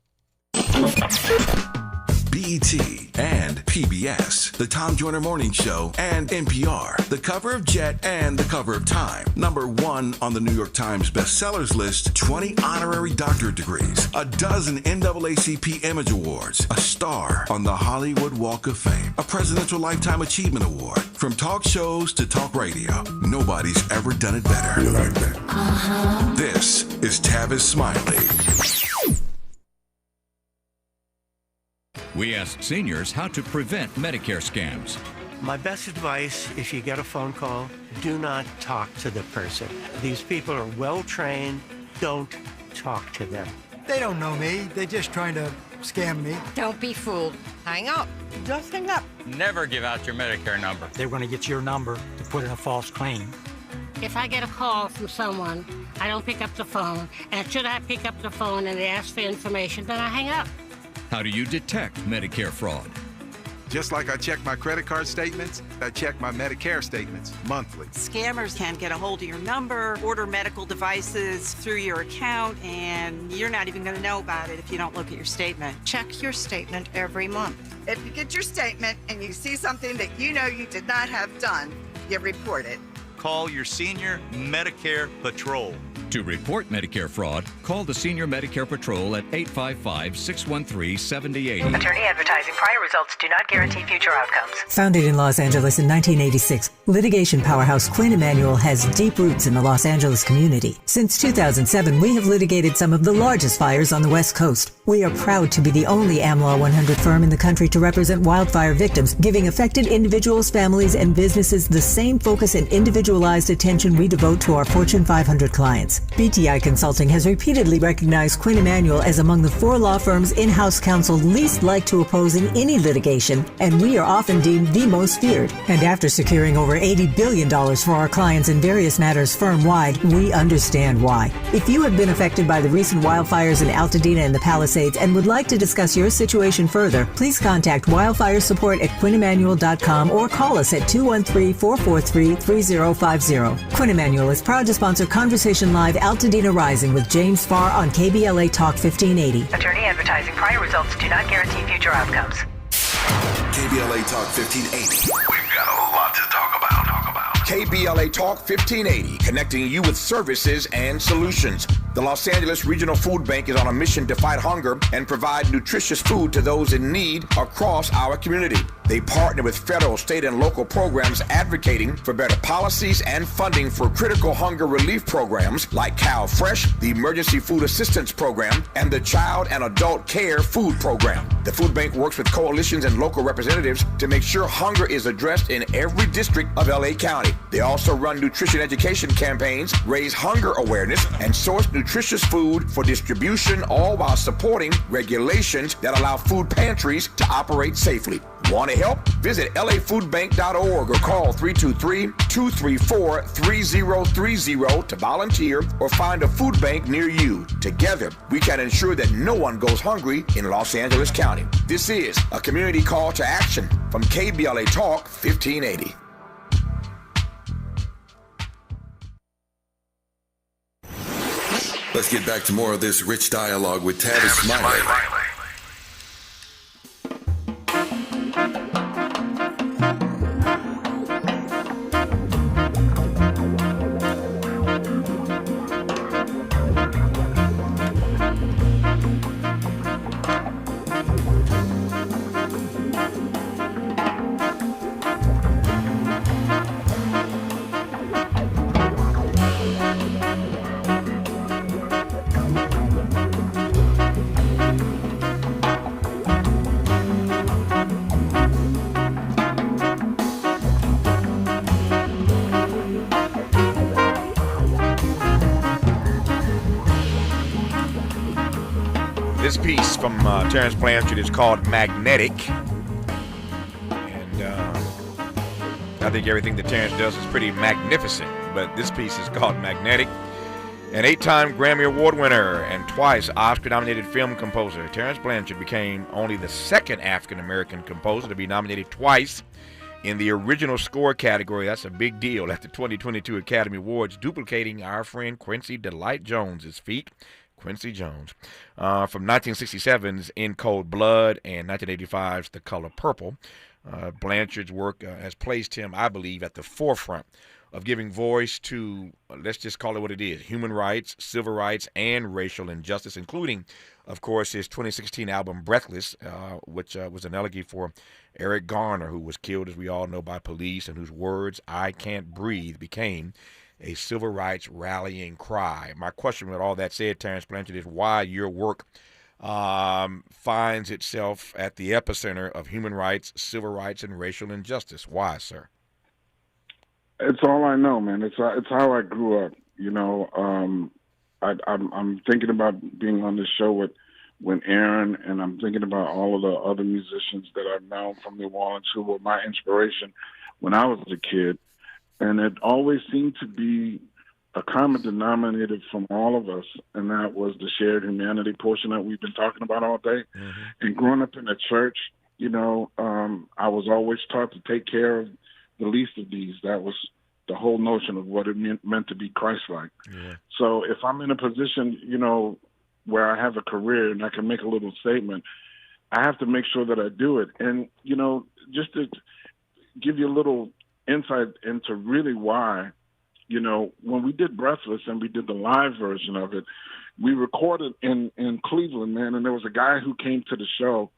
BET and PBS, the Tom Joyner Morning Show, and NPR, the cover of Jet and the cover of Time. #1 on the New York Times bestsellers list, 20 honorary doctorate degrees, a dozen NAACP Image Awards, a star on the Hollywood Walk of Fame, a Presidential Lifetime Achievement Award. From talk shows to talk radio, nobody's ever done it better. You like that? This is Tavis Smiley. We asked seniors how to prevent Medicare scams. My best advice, if you get a phone call, do not talk to the person. These people are well-trained. Don't talk to them. They don't know me. They're just trying to scam me. Don't be fooled. Hang up. Just hang up. Never give out your Medicare number. They're going to get your number to put in a false claim. If I get a call from someone, I don't pick up the phone. And should I pick up the phone and they ask for information, then I hang up. How do you detect Medicare fraud? Just like I check my credit card statements, I check my Medicare statements monthly. Scammers can get a hold of your number, order medical devices through your account, and you're not even going to know about it if you don't look at your statement. Check your statement every month. If you get your statement and you see something that you know you did not have done, you report it. Call your Senior Medicare Patrol. To report Medicare fraud, call the Senior Medicare Patrol at 855-613-7080. Attorney advertising. Prior results do not guarantee future outcomes. Founded in Los Angeles in 1986, litigation powerhouse Quinn Emanuel has deep roots in the Los Angeles community. Since 2007, we have litigated some of the largest fires on the West Coast. We are proud to be the only AmLaw 100 firm in the country to represent wildfire victims, giving affected individuals, families, and businesses the same focus and individualized attention we devote to our Fortune 500 clients. BTI Consulting has repeatedly recognized Quinn Emanuel as among the 4 law firms in-house counsel least liked to oppose in any litigation, and we are often deemed the most feared. And after securing over $80 billion for our clients in various matters firm-wide, we understand why. If you have been affected by the recent wildfires in Altadena and the Palisades and would like to discuss your situation further, please contact wildfire support at QuinnEmanuel.com or call us at 213-443-3050. Quinn Emanuel is proud to sponsor Conversation Live Altadena Rising with James Farr on KBLA Talk 1580. Attorney advertising. Prior results do not guarantee future outcomes. KBLA Talk 1580. We've got a lot to talk about. KBLA Talk 1580, connecting you with services and solutions. The Los Angeles Regional Food Bank is on a mission to fight hunger and provide nutritious food to those in need across our community. They partner with federal, state, and local programs advocating for better policies and funding for critical hunger relief programs like Cal Fresh, the Emergency Food Assistance Program, and the Child and Adult Care Food Program. The food bank works with coalitions and local representatives to make sure hunger is addressed in every district of LA County. They also run nutrition education campaigns, raise hunger awareness, and source nutritious food for distribution, all while supporting regulations that allow food pantries to operate safely. Want to help? Visit lafoodbank.org or call 323-234-3030 to volunteer or find a food bank near you. Together, we can ensure that no one goes hungry in Los Angeles County. This is a community call to action from KBLA Talk 1580. Let's get back to more of this rich dialogue with Tavis Smiley. This piece from Terence Blanchard is called Magnetic. And I think everything that Terence does is pretty magnificent. But this piece is called Magnetic. An 8-time Grammy Award winner and twice Oscar-nominated film composer, Terence Blanchard became only the second African-American composer to be nominated twice in the original score category. That's a big deal at the 2022 Academy Awards, duplicating our friend Quincy Delight Jones's feat. Quincy Jones, from 1967's In Cold Blood and 1985's The Color Purple. Blanchard's work has placed him, I believe, at the forefront of giving voice to, let's just call it what it is, human rights, civil rights, and racial injustice, including, of course, his 2016 album Breathless, which was an elegy for Eric Garner, who was killed, as we all know, by police, and whose words, "I Can't Breathe," became a civil rights rallying cry. My question with all that said, Terence Blanchard, is why your work finds itself at the epicenter of human rights, civil rights, and racial injustice. Why, sir? It's all I know, man. It's how I grew up. You know, I'm thinking about being on this show with Aaron, and I'm thinking about all of the other musicians that I've known from New Orleans who were my inspiration when I was a kid. And it always seemed to be a common denominator from all of us, and that was the shared humanity portion that we've been talking about all day. Mm-hmm. And growing up in a church, you know, I was always taught to take care of the least of these. That was the whole notion of what it meant to be Christ-like. Yeah. So if I'm in a position, you know, where I have a career and I can make a little statement, I have to make sure that I do it. And, you know, just to give you a little insight into really why, you know, when we did Breathless and we did the live version of it, we recorded in Cleveland, man, and there was a guy who came to the show,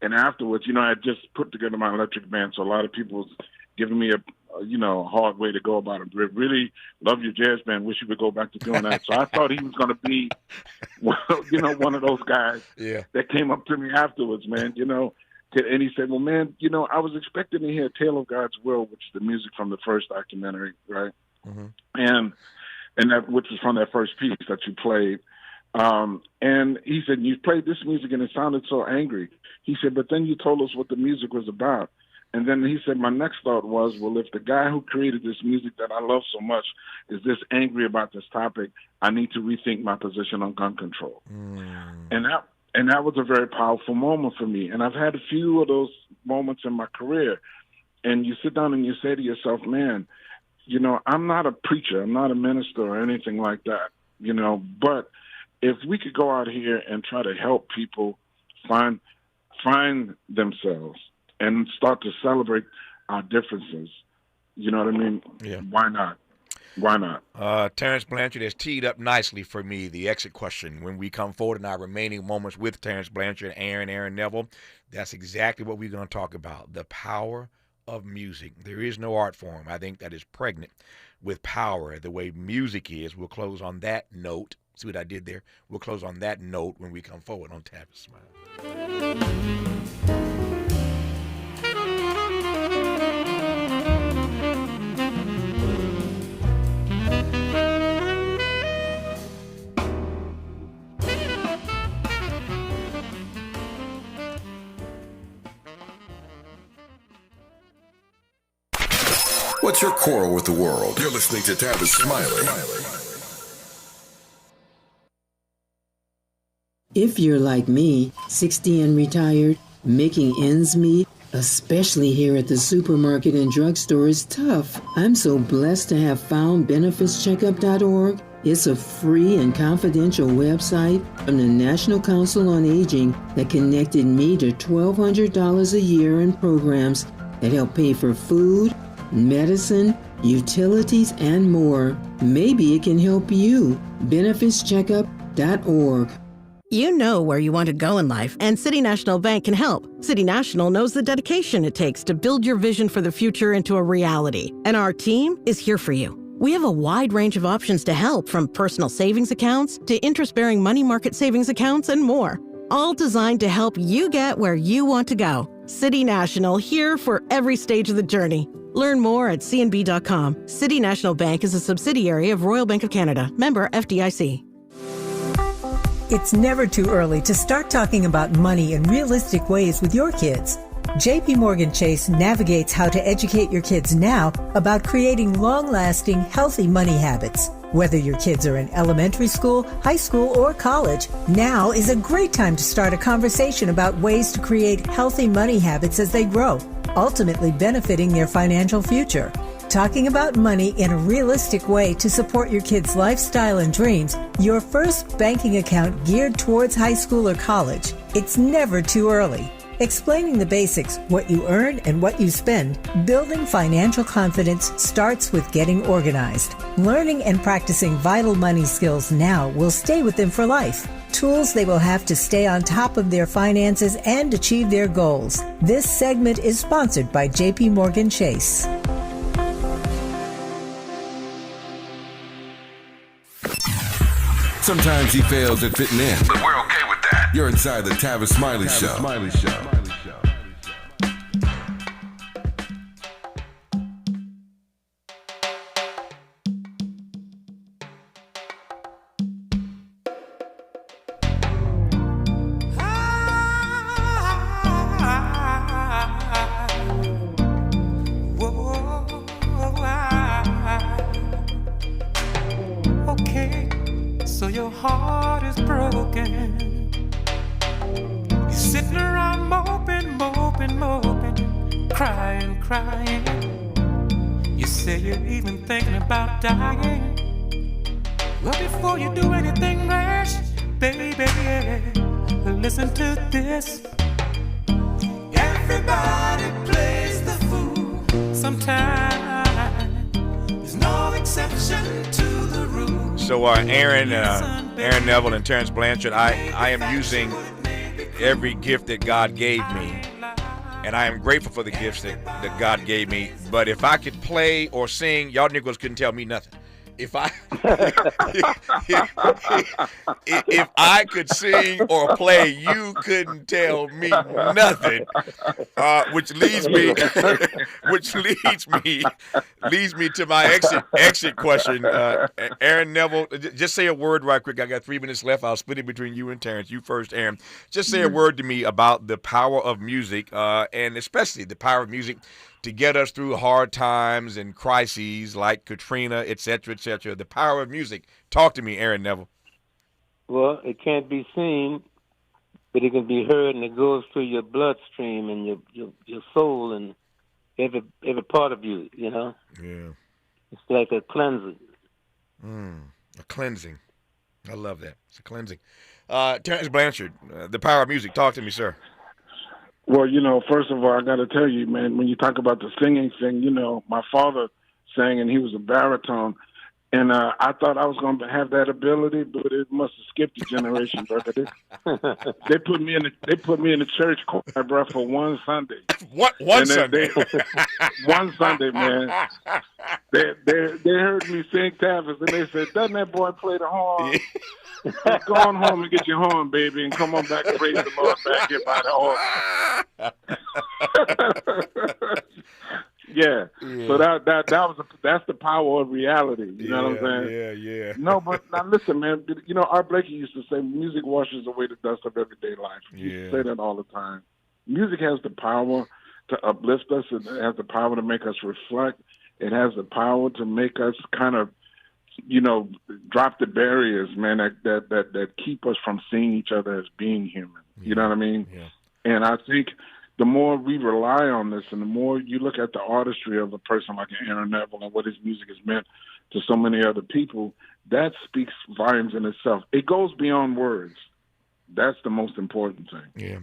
and afterwards, you know, I had just put together my electric band, so a lot of people was giving me a hard way to go about it. Really love your jazz band, wish you would go back to doing that. So I thought he was going to be, well, you know, one of those guys that came up to me afterwards, man, you know. And he said, well, man, you know, I was expecting to hear Tale of God's Will, which is the music from the first documentary, right? Mm-hmm. And that, which was from that first piece that you played. And he said, you played this music and it sounded so angry. He said, but then you told us what the music was about. And then he said, my next thought was, well, if the guy who created this music that I love so much is this angry about this topic, I need to rethink my position on gun control. And that was a very powerful moment for me. And I've had a few of those moments in my career. And you sit down and you say to yourself, man, you know, I'm not a preacher, I'm not a minister or anything like that, you know, but if we could go out here and try to help people find themselves and start to celebrate our differences, You know what I mean? Yeah. Why not? Why not? Terence Blanchard has teed up nicely for me the exit question. When we come forward in our remaining moments with Terence Blanchard, Aaron Neville, that's exactly what we're going to talk about, the power of music. There is no art form, I think, that is pregnant with power the way music is. We'll close on that note. See what I did there? We'll close on that note when we come forward on Tavis Smiley. What's your quarrel with the world? You're listening to Tavis Smiley. If you're like me, 60 and retired, making ends meet, especially here at the supermarket and drugstore, is tough. I'm so blessed to have found benefitscheckup.org. It's a free and confidential website from the National Council on Aging that connected me to $1,200 a year in programs that help pay for food, medicine, utilities, and more. Maybe it can help you. benefitscheckup.org. You know where you want to go in life, and City National Bank can help. City National knows the dedication it takes to build your vision for the future into a reality, and our team is here for you. We have a wide range of options to help, from personal savings accounts to interest-bearing money market savings accounts and more, all designed to help you get where you want to go. City National, here for every stage of the journey. Learn more at cnb.com. City National Bank is a subsidiary of Royal Bank of Canada, member FDIC. It's never too early to start talking about money in realistic ways with your kids. JP Morgan Chase navigates how to educate your kids now about creating long-lasting, healthy money habits. Whether your kids are in elementary school, high school, or college, now is a great time to start a conversation about ways to create healthy money habits as they grow, ultimately benefiting their financial future. Talking about money in a realistic way to support your kids' lifestyle and dreams, your first banking account geared towards high school or college. It's never too early. Explaining the basics, what you earn and what you spend, building financial confidence starts with getting organized. Learning and practicing vital money skills now will stay with them for life. Tools they will have to stay on top of their finances and achieve their goals. This segment is sponsored by JP Morgan Chase. Sometimes he fails at fitting in, but we're okay with that. You're inside the Tavis Smiley Show. Okay, so your heart is broken. You're sitting around moping, crying. You say you're even thinking about dying. Well, before you do anything rash, baby, listen to this. Everybody plays the fool sometimes. There's no exception to the rule. So Aaron Neville and Terence Blanchard, I am using every gift that God gave me, and I am grateful for the gifts that God gave me. But if I could play or sing, y'all niggas couldn't tell me nothing. If I could sing or play, you couldn't tell me nothing. Which leads me to my exit question. Aaron Neville, just say a word right quick. I got 3 minutes left. I'll split it between you and Terrence. You first, Aaron. Just say a word to me about the power of music, and especially the power of music to get us through hard times and crises like Katrina, et cetera, the power of music. Talk to me, Aaron Neville. Well, it can't be seen, but it can be heard, and it goes through your bloodstream and your soul and every part of you, you know? Yeah. It's like a cleansing. A cleansing. I love that. It's a cleansing. Terence Blanchard, the power of music. Talk to me, sir. Well, first of all, I got to tell you, man, when you talk about the singing thing, my father sang and he was a baritone. And I thought I was going to have that ability, but it must have skipped a generation, bro. They put me in the church choir, bro, for one Sunday. One Sunday? One Sunday, man. They heard me sing Tavis, and they said, "Doesn't that boy play the horn? Go on home and get your horn, baby, and come on back and praise the Lord back here by the horn." Yeah. So that's the power of reality. You know what I'm saying? Yeah. No, but now listen, man. Art Blakey used to say, "Music washes away the dust of everyday life." He used to say that all the time. Music has the power to uplift us. It has the power to make us reflect. It has the power to make us kind of, drop the barriers, man, that keep us from seeing each other as being human. You know what I mean? Yeah. And I think the more we rely on this and the more you look at the artistry of a person like Aaron Neville and what his music has meant to so many other people, that speaks volumes in itself. It goes beyond words. That's the most important thing. Yeah.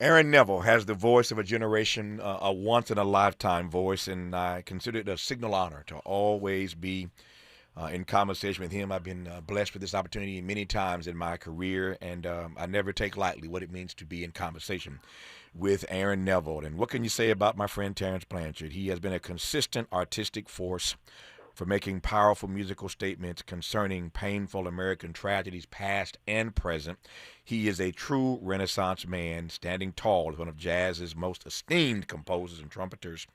Aaron Neville has the voice of a generation, a once-in-a-lifetime voice, and I consider it a signal honor to always be in conversation with him. I've been blessed with this opportunity many times in my career, and I never take lightly what it means to be in conversation with Aaron Neville. And what can you say about my friend Terence Blanchard? He has been a consistent artistic force for making powerful musical statements concerning painful American tragedies past and present. He is a true Renaissance man, standing tall as one of jazz's most esteemed composers and trumpeters,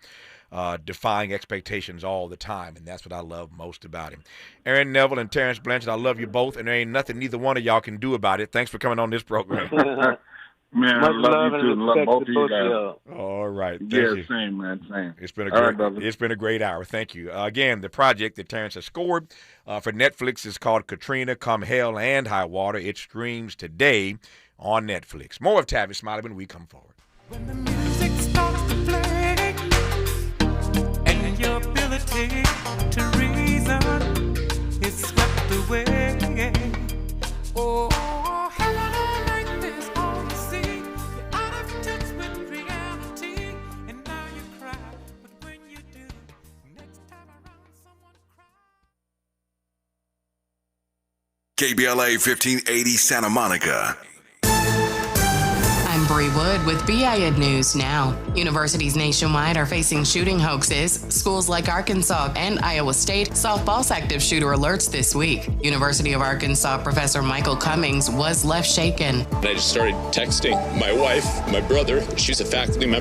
defying expectations all the time, and that's what I love most about him. Aaron Neville and Terence Blanchard, I love you both, and there ain't nothing neither one of y'all can do about it. Thanks for coming on this program. Man, I love you too, and love both of you guys. All right. Thank Yeah, you. same, man, same. It's been All right, brother. it's been a great hour. Thank you. Again, the project that Terrence has scored for Netflix is called Katrina, Come Hell and High Water. It streams today on Netflix. More of Tavis Smiley when we come forward. When the music starts to play and your ability to reason is swept away. Oh, heaven and earth is all you see. You're out of touch with reality, and now you cry. But when you do, next time around, someone cries. KBLA 1580 Santa Monica. I'm Bree Wood with BIN News Now. Universities nationwide are facing shooting hoaxes. Schools like Arkansas and Iowa State saw false active shooter alerts this week. University of Arkansas Professor Michael Cummings was left shaken. I just started texting my wife, my brother. She's a faculty member